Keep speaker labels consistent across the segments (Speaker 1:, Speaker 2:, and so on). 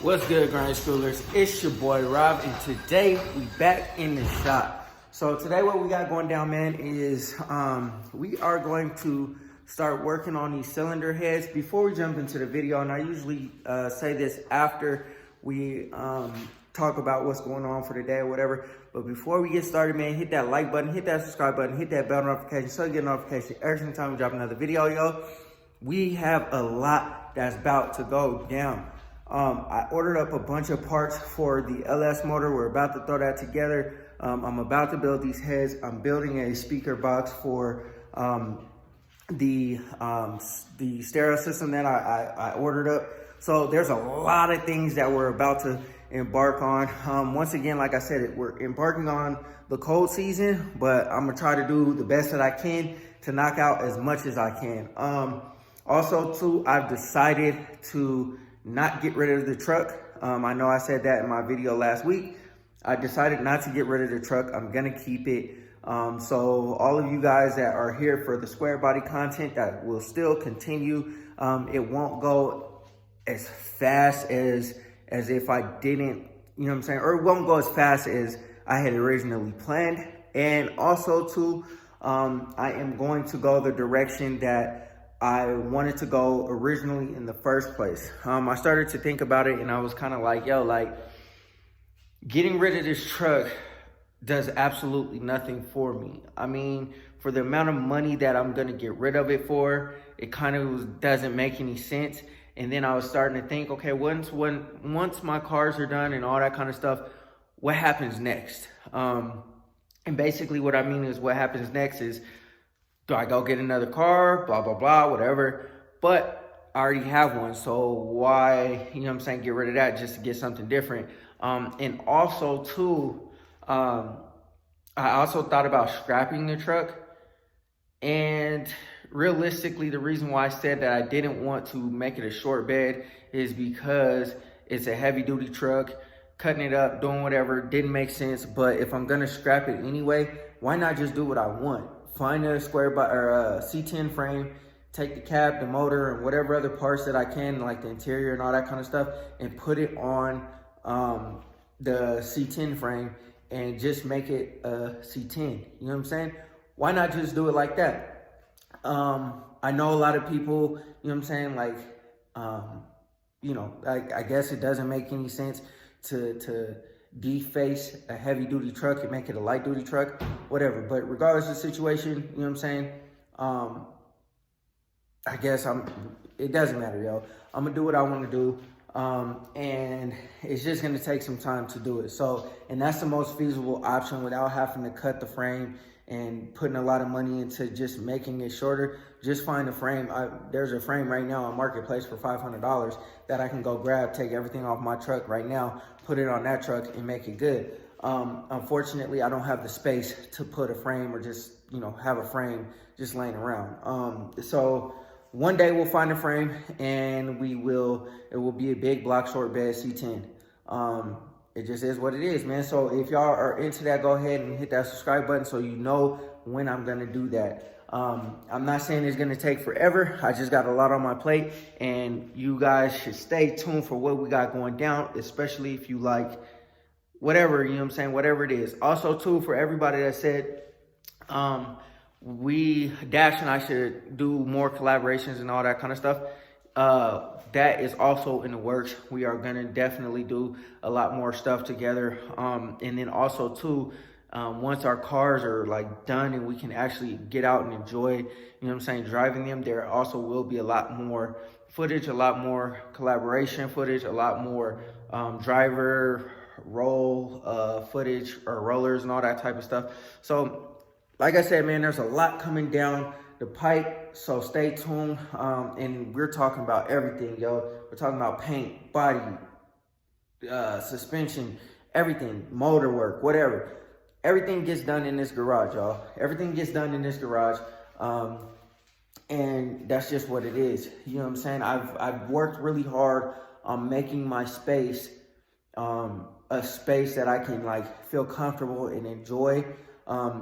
Speaker 1: What's good, grind schoolers? It's your boy Rob, and today we back in the shop. So today what we got going down, man, is we are going to start working on these cylinder heads. Before we jump into the video, and I usually say this after we talk about what's going on for the day or whatever, but before we get started, man, hit that like button, hit that subscribe button, hit that bell notification so you get a notification every single time we drop another video, yo. We have a lot that's about to go down. I ordered up a bunch of parts for the LS motor. We're about to throw that together. I'm about to build these heads. I'm building a speaker box for the stereo system that I ordered up. So there's a lot of things that we're about to embark on. Once again, like I said, we're embarking on the cold season, but I'm gonna try to do the best that I can to knock out as much as I can. Also too, I've decided to not get rid of the truck. I know I said that in my video last week. I decided not to get rid of the truck. I'm gonna keep it. So all of you guys that are here for the square body content, that will still continue. It won't go as fast as if I didn't, you know what I'm saying? Or it won't go as fast as I had originally planned. And also too, I am going to go the direction that I wanted to go originally in the first place. I started to think about it and I was kind of like, yo, like getting rid of this truck does absolutely nothing for me. I mean, for the amount of money that I'm gonna get rid of it for, it kind of doesn't make any sense. And then I was starting to think, okay, once my cars are done and all that kind of stuff, what happens next? And basically what I mean is what happens next is, do I go get another car, blah, blah, blah, whatever. But I already have one, so why, you know what I'm saying, get rid of that just to get something different. And also too, I also thought about scrapping the truck. And realistically, the reason why I said that I didn't want to make it a short bed is because it's a heavy duty truck. Cutting it up, doing whatever, didn't make sense. But if I'm gonna scrap it anyway, why not just do what I want? Find a square body or a C10 frame, take the cab, the motor, and whatever other parts that I can, like the interior and all that kind of stuff, and put it on the C10 frame and just make it a C10. You know what I'm saying? Why not just do it like that? I know a lot of people, you know what I'm saying, like, you know, I guess it doesn't make any sense to deface a heavy duty truck and make it a light duty truck, whatever. But regardless of the situation, you know what I'm saying? I guess it doesn't matter, yo. I'm gonna do what I wanna do. And it's just gonna take some time to do it. So, and that's the most feasible option without having to cut the frame and putting a lot of money into just making it shorter. Just find a frame. There's a frame right now on Marketplace for $500 that I can go grab, take everything off my truck right now, put it on that truck and make it good. Unfortunately, I don't have the space to put a frame or just, you know, have a frame just laying around. So one day we'll find a frame and it will be a big block short bed C10. It just is what it is, man. So if y'all are into that, go ahead and hit that subscribe button so you know when I'm gonna do that. I'm not saying it's gonna take forever. I just got a lot on my plate, and you guys should stay tuned for what we got going down, especially if you like whatever, you know what I'm saying, whatever it is. Also too, for everybody that said Dash and I should do more collaborations and all that kind of stuff, that is also in the works. We are gonna definitely do a lot more stuff together. And then also too, once our cars are like done and we can actually get out and enjoy, you know what I'm saying, driving them, there also will be a lot more footage, a lot more collaboration footage, a lot more driver roll footage or rollers and all that type of stuff. So like I said, man, there's a lot coming down the pipe, so stay tuned. And we're talking about everything, yo. We're talking about paint, body, suspension, everything, motor work, whatever. Everything gets done in this garage, y'all. Everything gets done in this garage. And that's just what it is. You know what I'm saying? I've worked really hard on making my space a space that I can like feel comfortable and enjoy.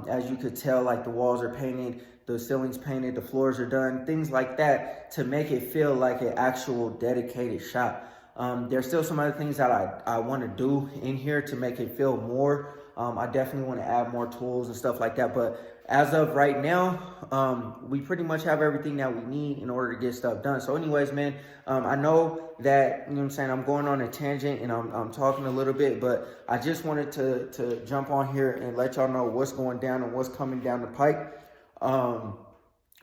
Speaker 1: As you could tell, like the walls are painted, the ceilings painted, the floors are done, things like that to make it feel like an actual dedicated shop. There's still some other things that I want to do in here to make it feel more. I definitely want to add more tools and stuff like that. But as of right now, we pretty much have everything that we need in order to get stuff done. So anyways, man, I know that, you know what I'm saying, I'm going on a tangent and I'm talking a little bit, but I just wanted to jump on here and let y'all know what's going down and what's coming down the pike.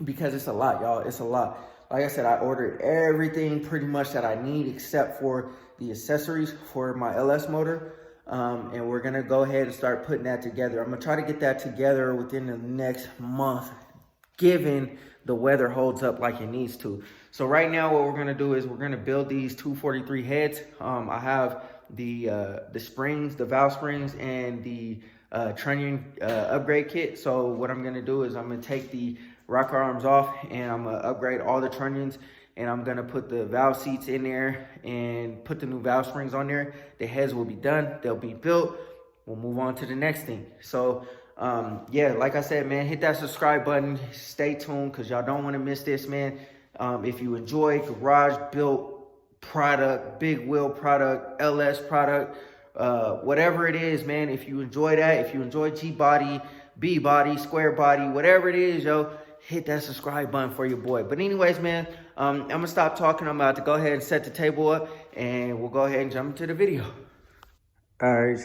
Speaker 1: Because it's a lot, y'all. It's a lot. Like I said, I ordered everything pretty much that I need except for the accessories for my LS motor. And we're going to go ahead and start putting that together. I'm going to try to get that together within the next month, given the weather holds up like it needs to. So right now what we're going to do is we're going to build these 243 heads. I have the springs, the valve springs, and the Trunnion upgrade kit. So what I'm going to do is I'm going to take the rocker arms off and I'm going to upgrade all the Trunnions. And I'm going to put the valve seats in there and put the new valve springs on there. The heads will be done. They'll be built. We'll move on to the next thing. So, yeah, like I said, man, hit that subscribe button. Stay tuned because y'all don't want to miss this, man. If you enjoy garage built product, big wheel product, LS product, whatever it is, man, if you enjoy that, if you enjoy Gbody, B-body, square body, whatever it is, yo, hit that subscribe button for your boy. But anyways, man, I'm gonna stop talking. I'm about to go ahead and set the table up and we'll go ahead and jump into the video. All right,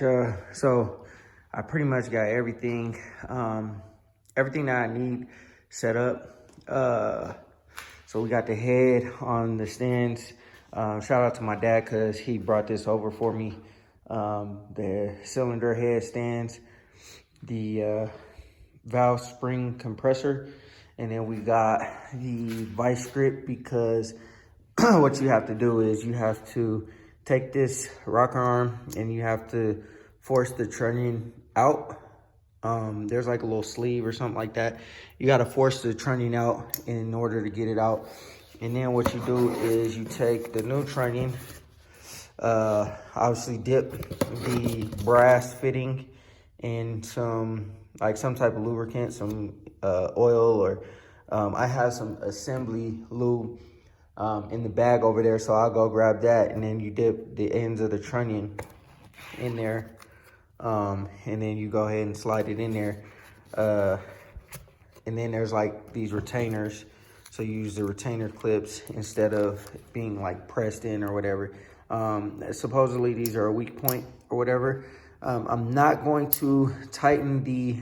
Speaker 1: so I pretty much got everything that I need set up. So we got the head on the stands. Shout out to my dad because he brought this over for me. The cylinder head stands, the valve spring compressor, and then we got the vice grip because what you have to do is you have to take this rocker arm and you have to force the trunnion out. There's like a little sleeve or something like that. You got to force the trunnion out in order to get it out. And then what you do is you take the new trunnion, obviously dip the brass fitting in some type of lubricant, some oil, or I have some assembly lube in the bag over there, so I'll go grab that. And then you dip the ends of the trunnion in there, and then you go ahead and slide it in there. And then there's like these retainers, so you use the retainer clips instead of being like pressed in or whatever. Supposedly these are a weak point or whatever. I'm not going to tighten the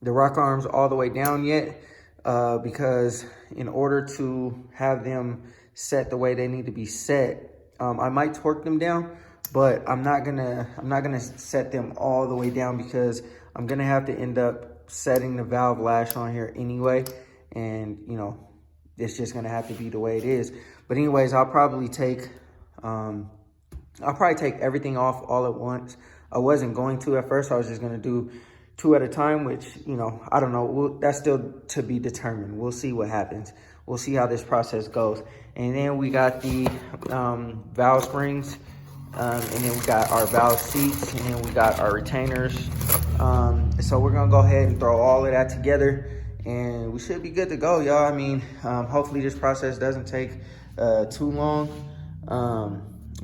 Speaker 1: rock arms all the way down yet, because in order to have them set the way they need to be set, I might torque them down, but I'm not gonna set them all the way down because I'm gonna have to end up setting the valve lash on here anyway, and you know, it's just gonna have to be the way it is. But anyways, I'll probably take everything off all at once. I wasn't going to at first. I was just going to do 2 at a time, which, you know, I don't know. That's still to be determined. We'll see what happens. We'll see how this process goes. And then we got the valve springs, and then we got our valve seats, and then we got our retainers. So we're going to go ahead and throw all of that together, and we should be good to go, y'all. I mean, hopefully this process doesn't take too long.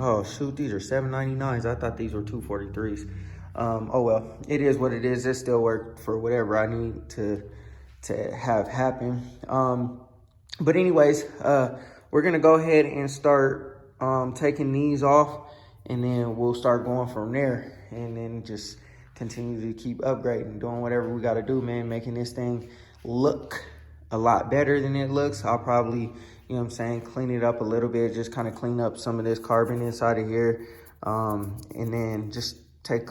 Speaker 1: Oh shoot, these are $7.99s. I thought these were 243s. Oh well, it is what it is. It still worked for whatever I need to have happen. But anyways, we're gonna go ahead and start taking these off, and then we'll start going from there, and then just continue to keep upgrading, doing whatever we gotta do, man, making this thing look a lot better than it looks. I'll probably, you know what I'm saying, clean it up a little bit, just kind of clean up some of this carbon inside of here, and then just take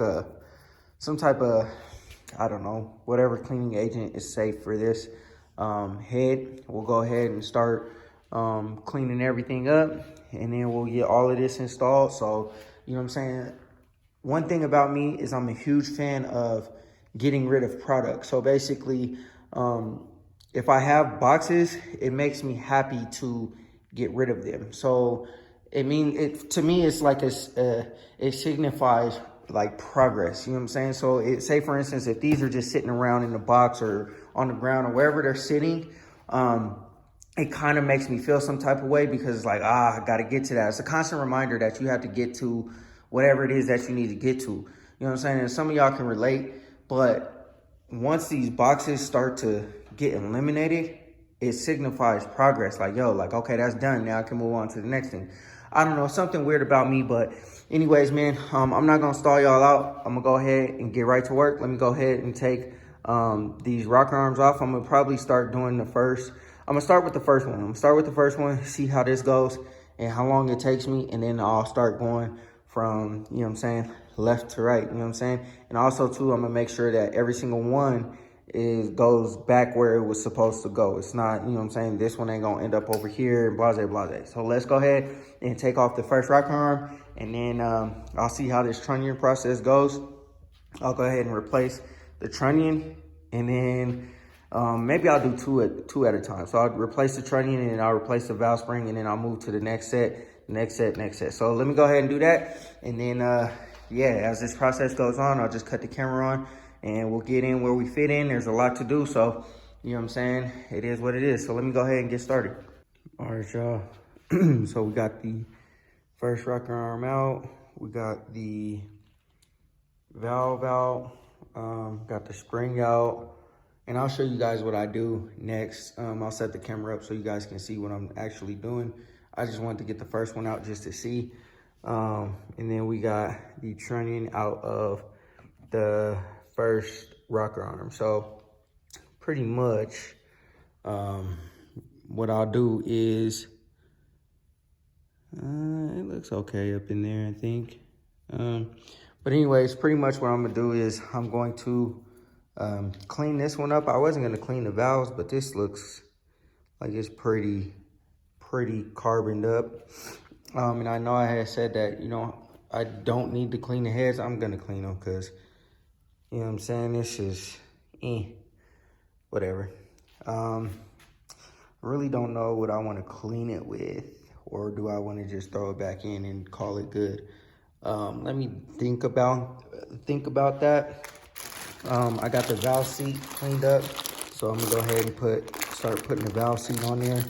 Speaker 1: some type of, I don't know, whatever cleaning agent is safe for this head. We'll go ahead and start cleaning everything up, and then we'll get all of this installed. So, you know what I'm saying, one thing about me is I'm a huge fan of getting rid of products. So basically, if I have boxes, it makes me happy to get rid of them. So to me, it's like it signifies like progress. You know what I'm saying? So say for instance, if these are just sitting around in the box or on the ground or wherever they're sitting, it kind of makes me feel some type of way because it's like, I got to get to that. It's a constant reminder that you have to get to whatever it is that you need to get to. You know what I'm saying? And some of y'all can relate, but once these boxes start to get eliminated, it signifies progress. Like, yo, like, okay, that's done. Now I can move on to the next thing. I don't know, something weird about me, but anyways, man, I'm not going to stall y'all out. I'm going to go ahead and get right to work. Let me go ahead and take these rocker arms off. I'm going to probably start doing I'm going to start with the first one. I'm going to start with the first one, see how this goes and how long it takes me. And then I'll start going from, you know what I'm saying, left to right, you know what I'm saying? And also, too, I'm going to make sure that every single one goes back where it was supposed to go. It's not, you know what I'm saying, this one ain't going to end up over here and blase, blase. So let's go ahead and take off the first rocker arm. And then I'll see how this trunnion process goes. I'll go ahead and replace the trunnion, and then maybe I'll do two at a time. So I'll replace the trunnion, and then I'll replace the valve spring, and then I'll move to the next set. So let me go ahead and do that. And then, yeah, as this process goes on, I'll just cut the camera on, and we'll get in where we fit in. There's a lot to do, so, you know what I'm saying? It is what it is. So let me go ahead and get started. All right, y'all. So we got the first rocker arm out. We got the valve out. Got the spring out. And I'll show you guys what I do next. I'll set the camera up so you guys can see what I'm actually doing. I just wanted to get the first one out just to see. And then we got the trunnion out of the first rocker arm. So pretty much what I'll do is, it looks okay up in there, I think. But anyways, pretty much what I'm gonna do is I'm going to clean this one up. I wasn't gonna clean the valves, but this looks like it's pretty carboned up. And I know I had said that, you know, I don't need to clean the heads. I'm gonna clean them because, you know what I'm saying, this is whatever. I really don't know what I want to clean it with, or do I want to just throw it back in and call it good? Let me think about that. I got the valve seat cleaned up, so I'm gonna go ahead and start putting the valve seat on there,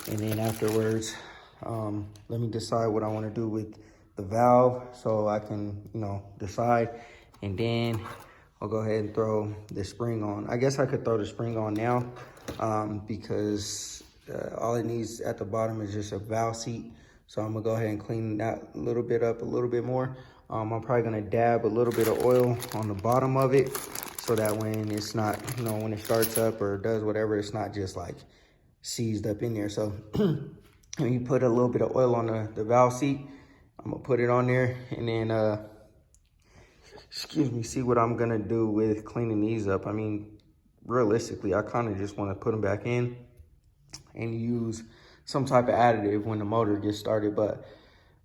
Speaker 1: and then afterwards, let me decide what I want to do with the valve so I can, you know, decide, and then I'll go ahead and throw the spring on. I guess I could throw the spring on now because all it needs at the bottom is just a valve seat. So I'm gonna go ahead and clean that a little bit up a little bit more. I'm probably gonna dab a little bit of oil on the bottom of it so that when it's not, you know, when it starts up or does whatever, it's not just like seized up in there. So when you put a little bit of oil on the valve seat, I'm gonna put it on there, and then see what I'm gonna do with cleaning these up. I mean, realistically, I kind of just want to put them back in and use some type of additive when the motor gets started. But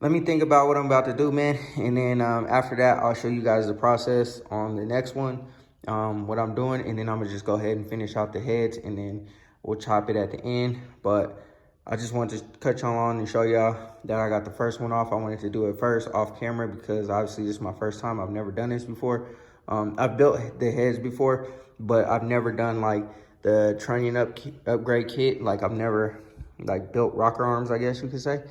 Speaker 1: let me think about what I'm about to do, man. And then after that, I'll show you guys the process on the next one, what I'm doing. And then I'm gonna just go ahead and finish out the heads, and then we'll chop it at the end. But I just wanted to cut y'all on and show y'all that I got the first one off. I wanted to do it first off camera because obviously this is my first time. I've never done this before. I've built the heads before, but I've never done like the Trunnion upgrade kit. Like I've never like built rocker arms, I guess you could say.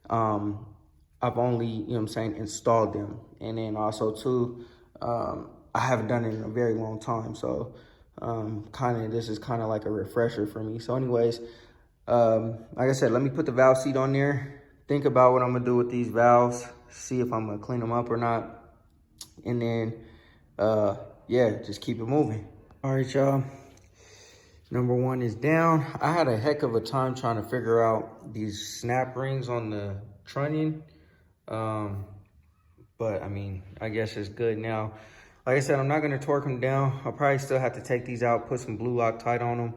Speaker 1: I've only, you know what I'm saying, installed them. And then also too, I haven't done it in a very long time. So this is kind of like a refresher for me. So anyways, like I said, let me put the valve seat on there, think about what I'm gonna do with these valves, see if I'm gonna clean them up or not. And then, yeah, just keep it moving. All right, y'all. Number one is down. I had a heck of a time trying to figure out these snap rings on the Trunnion. But I mean, I guess it's good now. Like I said, I'm not gonna torque them down. I'll probably still have to take these out, put some blue Loctite on them,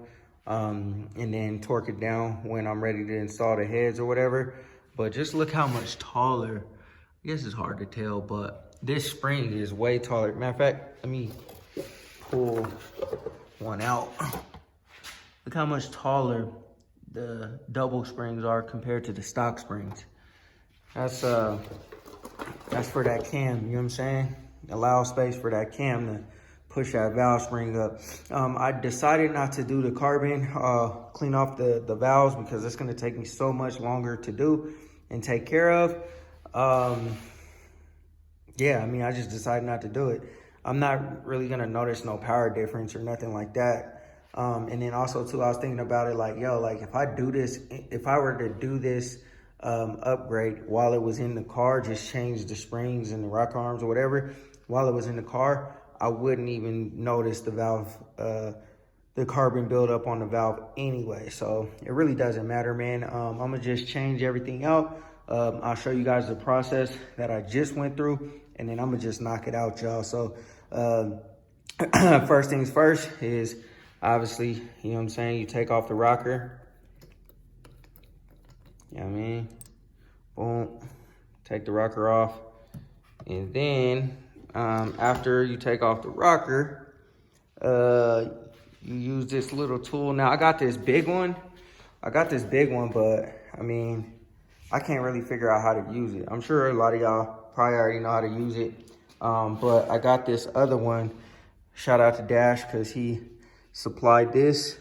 Speaker 1: and then torque it down when I'm ready to install the heads or whatever. But just look how much taller. I guess it's hard to tell, but this spring is way taller. Matter of fact, let me pull one out. Look how much taller the double springs are compared to the stock springs. That's for that cam, you know what I'm saying? Allow space for that cam to push that valve spring up. I decided not to do the carbon, clean off the valves, because it's gonna take me so much longer to do and take care of. Yeah, I mean, I just decided not to do it. I'm not really gonna notice no power difference or nothing like that. And then also too, I was thinking about it like, yo, like if I were to do this upgrade while it was in the car, just change the springs and the rock arms or whatever, while it was in the car, I wouldn't even notice the valve, the carbon buildup on the valve anyway. So it really doesn't matter, man. I'm gonna just change everything out. I'll show you guys the process that I just went through, and then I'm gonna just knock it out, y'all. So first things first is obviously, you know what I'm saying, you take off the rocker. You know what I mean? Boom, take the rocker off. And then after you take off the rocker, you use this little tool. Now I got this big one. But I mean, I can't really figure out how to use it. I'm sure a lot of y'all probably already know how to use it. But I got this other one. Shout out to Dash, because he supplied this.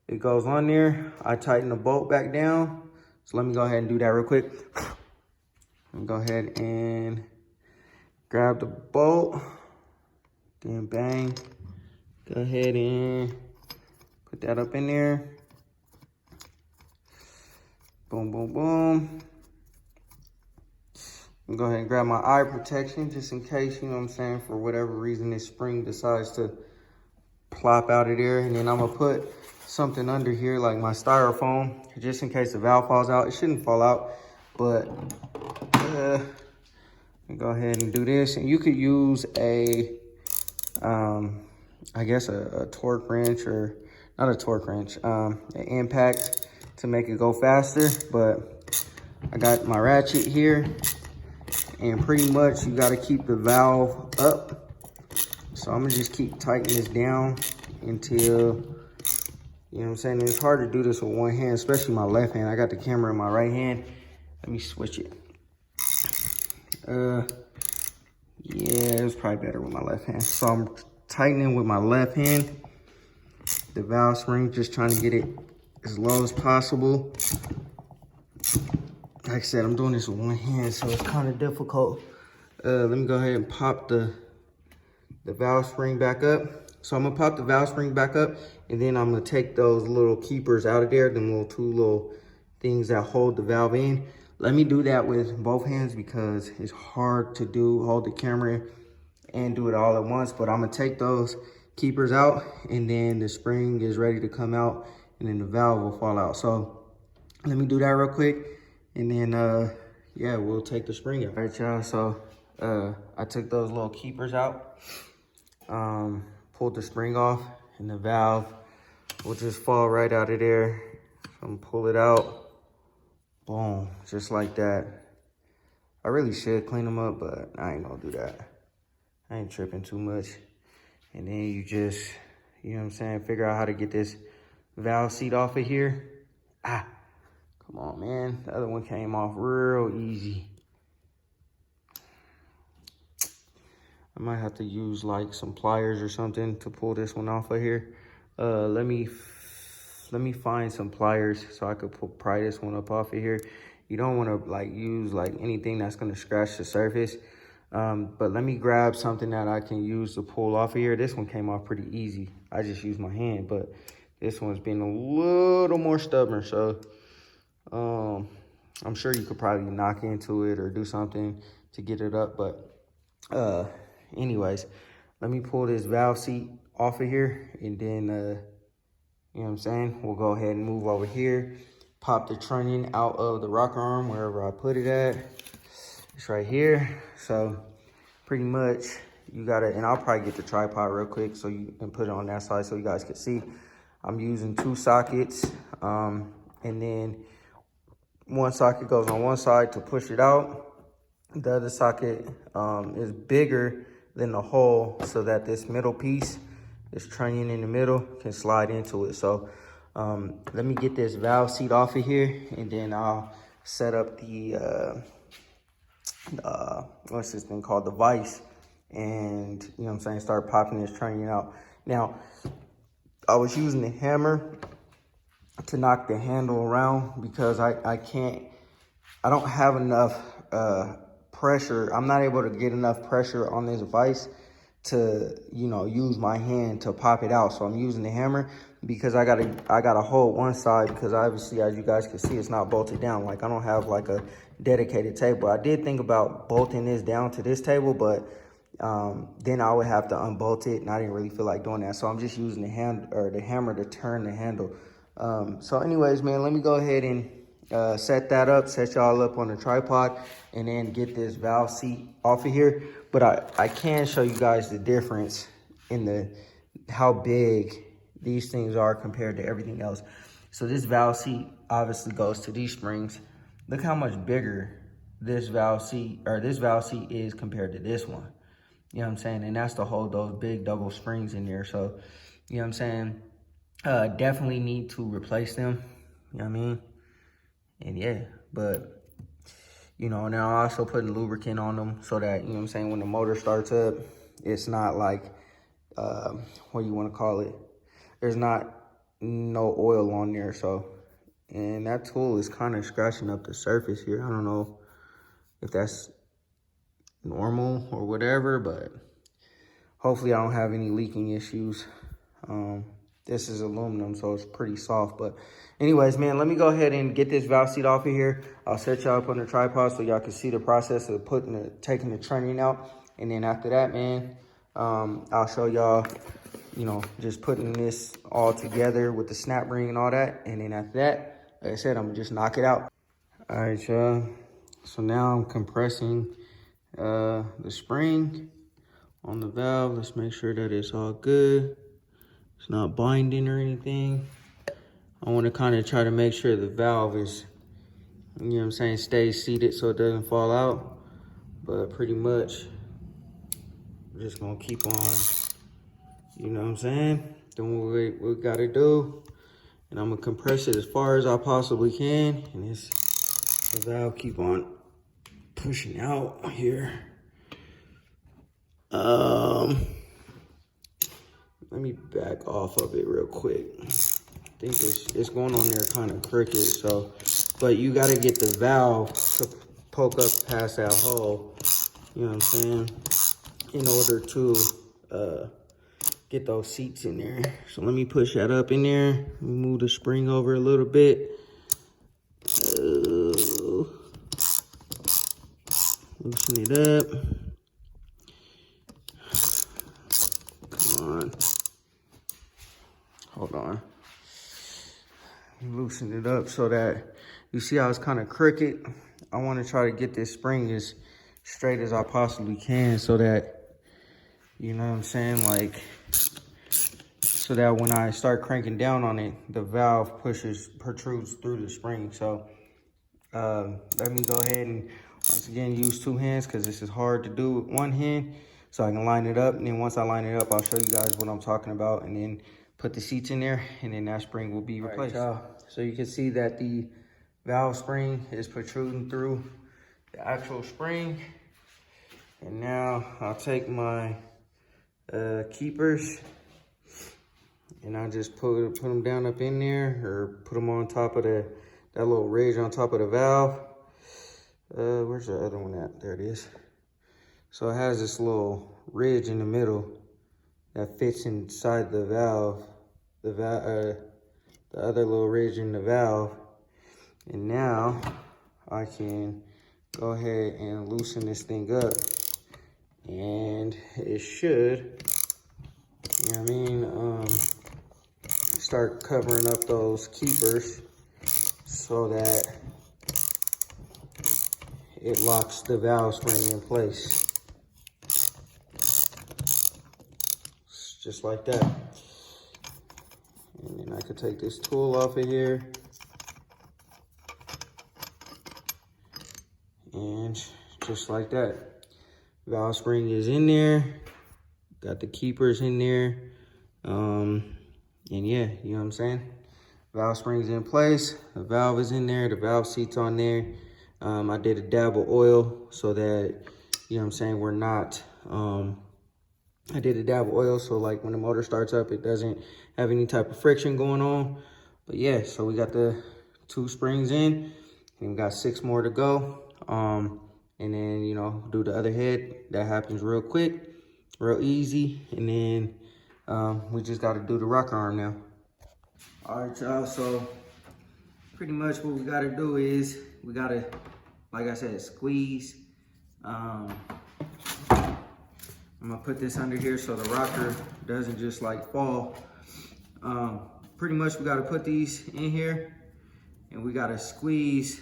Speaker 1: It goes on there. I tighten the bolt back down. So let me go ahead and do that real quick. Let me go ahead and grab the bolt. Then bang. Go ahead and put that up in there. Boom, boom, boom. I'm gonna go ahead and grab my eye protection just in case, you know what I'm saying, for whatever reason this spring decides to plop out of there. And then I'm gonna put something under here like my styrofoam, just in case the valve falls out. It shouldn't fall out, but go ahead and do this. And you could use a, I guess a torque wrench, or not a torque wrench, an impact to make it go faster. But I got my ratchet here, and pretty much you got to keep the valve up. So I'm gonna just keep tightening this down until, you know what I'm saying. It's hard to do this with one hand, especially my left hand. I got the camera in my right hand. Let me switch it. Yeah, it was probably better with my left hand. So I'm tightening with my left hand, the valve spring, just trying to get it as low as possible. Like I said, I'm doing this with one hand, so it's kind of difficult. Let me go ahead and pop the valve spring back up. So I'm gonna pop the valve spring back up, and then I'm gonna take those little keepers out of there, them two little things that hold the valve in. Let me do that with both hands because it's hard to hold the camera and do it all at once. But I'm gonna take those keepers out, and then the spring is ready to come out, and then the valve will fall out. So let me do that real quick, and then yeah, we'll take the spring out. All right, y'all, so I took those little keepers out, pulled the spring off, and the valve will just fall right out of there. So I'm gonna pull it out. Boom, just like that. I really should clean them up, but I ain't gonna do that. I ain't tripping too much. And then you just, you know what I'm saying, figure out how to get this valve seat off of here. Ah, come on, man. The other one came off real easy. I might have to use like some pliers or something to pull this one off of here. Let me find some pliers so I could pry this one up off of here. You don't want to like use like anything that's going to scratch the surface. But let me grab something that I can use to pull off of here. This one came off pretty easy. I just used my hand, but this one's been a little more stubborn. So I'm sure you could probably knock into it or do something to get it up. But anyways, let me pull this valve seat off of here, and then you know what I'm saying, we'll go ahead and move over here, pop the trunnion out of the rocker arm wherever I put it at. It's right here. So pretty much you gotta, and I'll probably get the tripod real quick so you can put it on that side so you guys can see. I'm using 2 sockets, and then one socket goes on one side to push it out. The other socket is bigger than the hole so that this middle piece, this trunnion in the middle, can slide into it. So let me get this valve seat off of here, and then I'll set up the what's this thing called, the vise, and, you know what I'm saying, start popping this trunnion out. Now, I was using the hammer to knock the handle around because I don't have enough pressure. I'm not able to get enough pressure on this vise to, you know, use my hand to pop it out. So I'm using the hammer because I gotta hold one side, because obviously, as you guys can see, it's not bolted down. Like, I don't have like a dedicated table. I did think about bolting this down to this table, but then I would have to unbolt it, and I didn't really feel like doing that. So I'm just using the hammer to turn the handle. So anyways, man, let me go ahead and set that up, set y'all up on the tripod, and then get this valve seat off of here. But I can show you guys the difference in how big these things are compared to everything else. So this valve seat obviously goes to these springs. Look how much bigger this valve seat is compared to this one. You know what I'm saying? And that's to hold those big double springs in there. So, you know what I'm saying? Definitely need to replace them. You know what I mean? And yeah, but, you know, now I also putting lubricant on them so that, you know what I'm saying, when the motor starts up, it's not like, what do you want to call it? There's not no oil on there. So, and that tool is kind of scratching up the surface here. I don't know if that's normal or whatever, but hopefully I don't have any leaking issues. This is aluminum, so it's pretty soft. But anyways, man, let me go ahead and get this valve seat off of here. I'll set y'all up on the tripod so y'all can see the process of taking the trunnion out. And then after that, man, I'll show y'all, you know, just putting this all together with the snap ring and all that. And then after that, like I said, I'm gonna just knock it out. All right, y'all. So now I'm compressing the spring on the valve. Let's make sure that it's all good. It's not binding or anything. I want to kind of try to make sure the valve is, you know what I'm saying, stays seated so it doesn't fall out. But pretty much, we're just gonna keep on, you know what I'm saying, doing what we gotta do. And I'm gonna compress it as far as I possibly can. And the valve keep on pushing out here. Let me back off of it real quick. I think it's going on there kind of crooked, so, but you gotta get the valve to poke up past that hole, you know what I'm saying, in order to get those seats in there. So let me push that up in there. Let me move the spring over a little bit. Loosen it up. Come on. Hold on. Loosen it up so that you see how it's kind of crooked. I want to try to get this spring as straight as I possibly can so that, you know what I'm saying, like, so that when I start cranking down on it, the valve protrudes through the spring. So let me go ahead and once again use two hands, because this is hard to do with one hand, so I can line it up. And then once I line it up, I'll show you guys what I'm talking about, and then put the seats in there, and then that spring will be replaced. All right, y'all. So you can see that the valve spring is protruding through the actual spring. And now I'll take my keepers, and I just put them down up in there, or put them on top of that little ridge on top of the valve. Where's the other one at? There it is. So it has this little ridge in the middle that fits inside the valve, the other little ridge in the valve. And now I can go ahead and loosen this thing up, and it should, you know what I mean, start covering up those keepers so that it locks the valve spring in place. Just like that. And then I could take this tool off of here. And just like that. Valve spring is in there. Got the keepers in there. And yeah, you know what I'm saying? Valve spring's in place. The valve is in there. The valve seat's on there. I did a dab of oil so that, you know what I'm saying, we're not I did a dab of oil, so like when the motor starts up, it doesn't have any type of friction going on. But yeah, so we got the 2 springs in, and we got 6 more to go. And then, you know, do the other head. That happens real quick, real easy. And then we just got to do the rocker arm now. All right, y'all, so pretty much what we got to do is we got to, like I said, squeeze. I'm gonna put this under here so the rocker doesn't just like fall. Pretty much we gotta put these in here and we gotta squeeze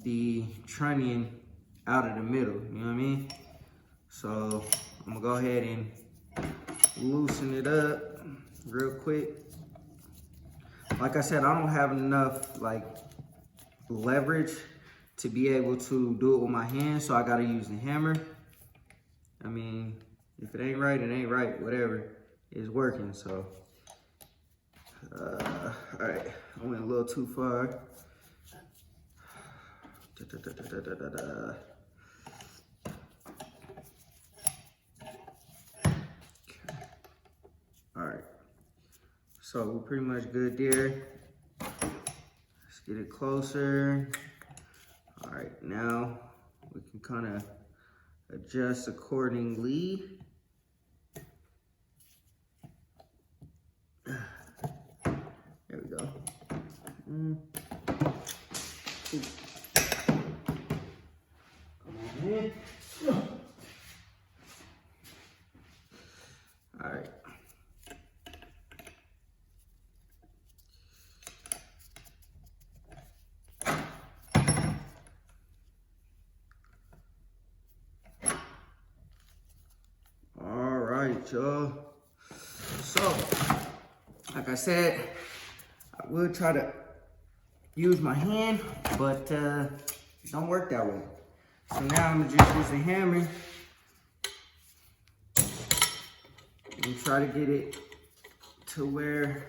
Speaker 1: the trunnion out of the middle, you know what I mean? So I'm gonna go ahead and loosen it up real quick. Like I said, I don't have enough like leverage to be able to do it with my hands, so I gotta use the hammer. I mean, if it ain't right, it ain't right. Whatever, it's working. So, all right, I went a little too far. Okay. All right, so we're pretty much good there. Let's get it closer. All right, now we can kind of adjust accordingly. There we go. Come on in. All right. Y'all. So, like I said, I will try to use my hand, but it don't work that way. So now I'm gonna just use the hammer and try to get it to where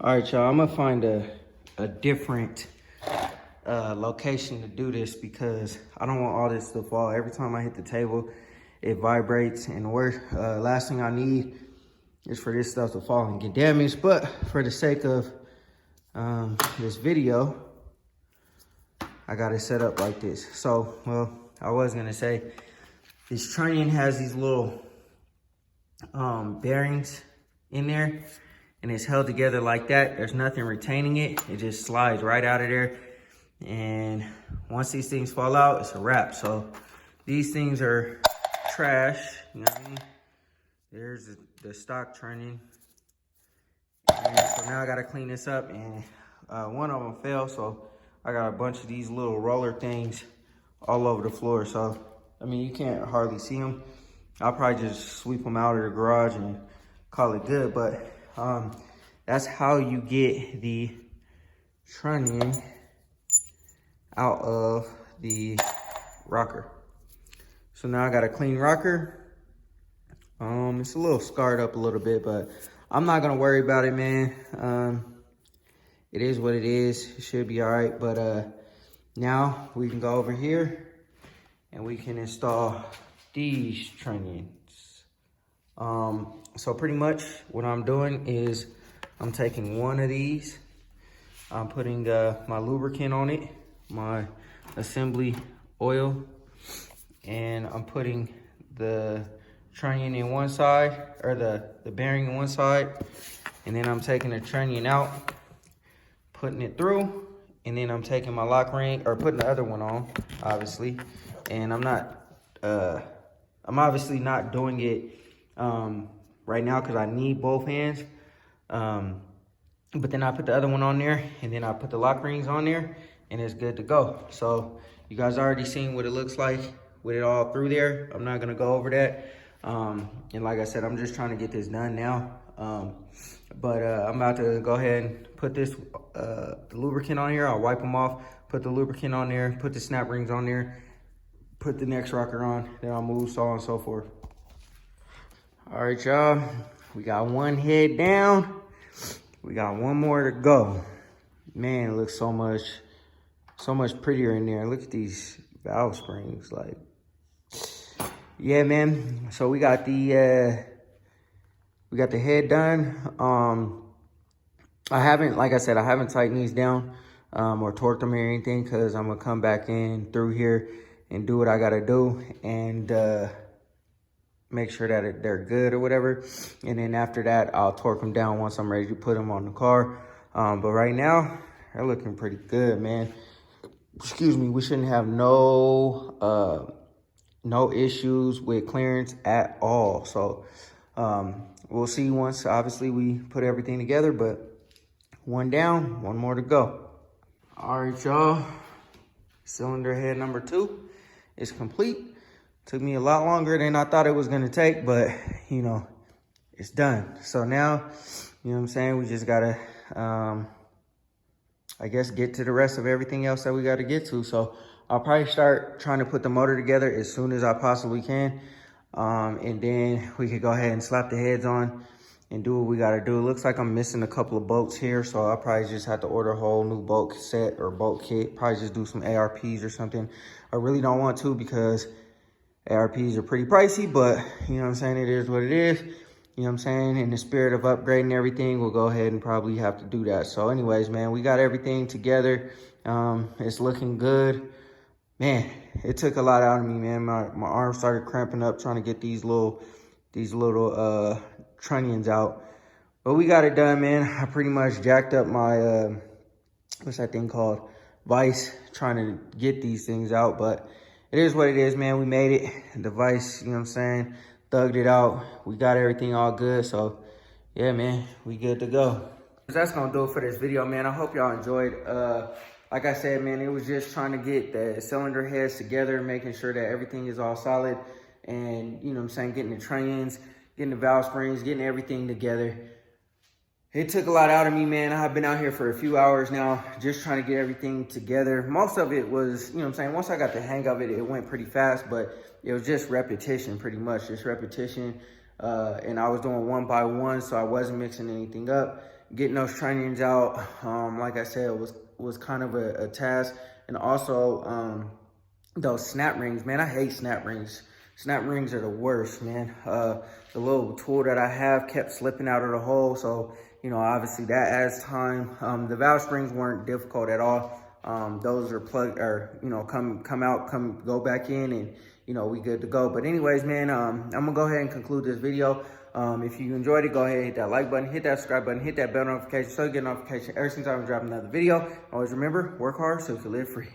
Speaker 1: all right, y'all, I'm gonna find a different location to do this because I don't want all this to fall. Every time I hit the table, it vibrates, and the last thing I need is for this stuff to fall and get damaged. But for the sake of this video, I got it set up like this. So, well, I was gonna say, this Trunnion has these little bearings in there, and it's held together like that. There's nothing retaining it. It just slides right out of there. And once these things fall out, it's a wrap. So these things are trash, you know what I mean? There's the stock Trunnion. And so now I gotta clean this up, and one of them fell. So I got a bunch of these little roller things all over the floor. So, I mean, you can't hardly see them. I'll probably just sweep them out of the garage and call it good. But that's how you get the Trunnion out of the rocker. So now I got a clean rocker. It's a little scarred up a little bit, but I'm not gonna worry about it, man. It is what it is. It should be all right. But now we can go over here and we can install these Trunnions. So pretty much what I'm doing is I'm taking one of these, I'm putting my lubricant on it, my assembly oil, and I'm putting the Trunnion in one side, or the bearing in one side, and then I'm taking the Trunnion out, putting it through, and then I'm taking my lock ring, or putting the other one on, obviously. And I'm obviously not doing it right now because I need both hands. But then I put the other one on there, and then I put the lock rings on there, and it's good to go. So you guys already seen what it looks like with it all through there. I'm not gonna go over that. And like I said, I'm just trying to get this done now. But I'm about to go ahead and put this the lubricant on here. I'll wipe them off, put the lubricant on there, put the snap rings on there, put the next rocker on, then I'll move, so on and so forth. All right, y'all, we got one head down. We got one more to go. Man, it looks so much prettier in there. Look at these valve springs, like, yeah, man. So we got the head done. I haven't, like I said, I haven't tightened these down or torqued them or anything, because I'm gonna come back in through here and do what I gotta do and make sure that they're good or whatever. And then after that, I'll torque them down once I'm ready to put them on the car. But right now, they're looking pretty good, man. Excuse me, we shouldn't have no issues with clearance at all. So we'll see once, obviously, we put everything together, but one down, one more to go. All right, y'all, cylinder head number 2 is complete. Took me a lot longer than I thought it was gonna take, but you know, it's done. So now, you know what I'm saying, we just gotta, I guess, get to the rest of everything else that we gotta get to. So I'll probably start trying to put the motor together as soon as I possibly can. And then we could go ahead and slap the heads on and do what we gotta do. It looks like I'm missing a couple of bolts here, so I'll probably just have to order a whole new bolt set or bolt kit. Probably just do some ARPs or something. I really don't want to, because ARPs are pretty pricey, but you know what I'm saying, it is what it is. You know what I'm saying? In the spirit of upgrading everything, we'll go ahead and probably have to do that. So anyways, man, we got everything together. It's looking good. Man, it took a lot out of me, man. My arm started cramping up trying to get these little trunnions out. But we got it done, man. I pretty much jacked up my, what's that thing called? Vise, trying to get these things out, but it is what it is, man. We made it. The vise, you know what I'm saying, thugged it out. We got everything all good. So yeah, man, we good to go. That's gonna do it for this video, man. I hope y'all enjoyed. Like I said, man, it was just trying to get the cylinder heads together, making sure that everything is all solid, and you know what I'm saying, getting the trunnions, getting the valve springs, getting everything together. It took a lot out of me, man. I've been out here for a few hours now, just trying to get everything together. Most of it was, you know what I'm saying, once I got the hang of it, it went pretty fast, but it was just repetition, pretty much, just repetition. And I was doing one by one, so I wasn't mixing anything up. Getting those trunnions out, like I said, was kind of a task. And also, those snap rings, man, I hate snap rings. Snap rings are the worst, man. The little tool that I have kept slipping out of the hole, so you know, obviously that adds time. The valve springs weren't difficult at all. Those are plugged, or you know, come out, go back in, and you know, we good to go. But anyways, man, I'm gonna go ahead and conclude this video. If you enjoyed it, go ahead and hit that like button, hit that subscribe button, hit that bell notification so you get a notification every single time I drop another video. Always remember, work hard so you can live free.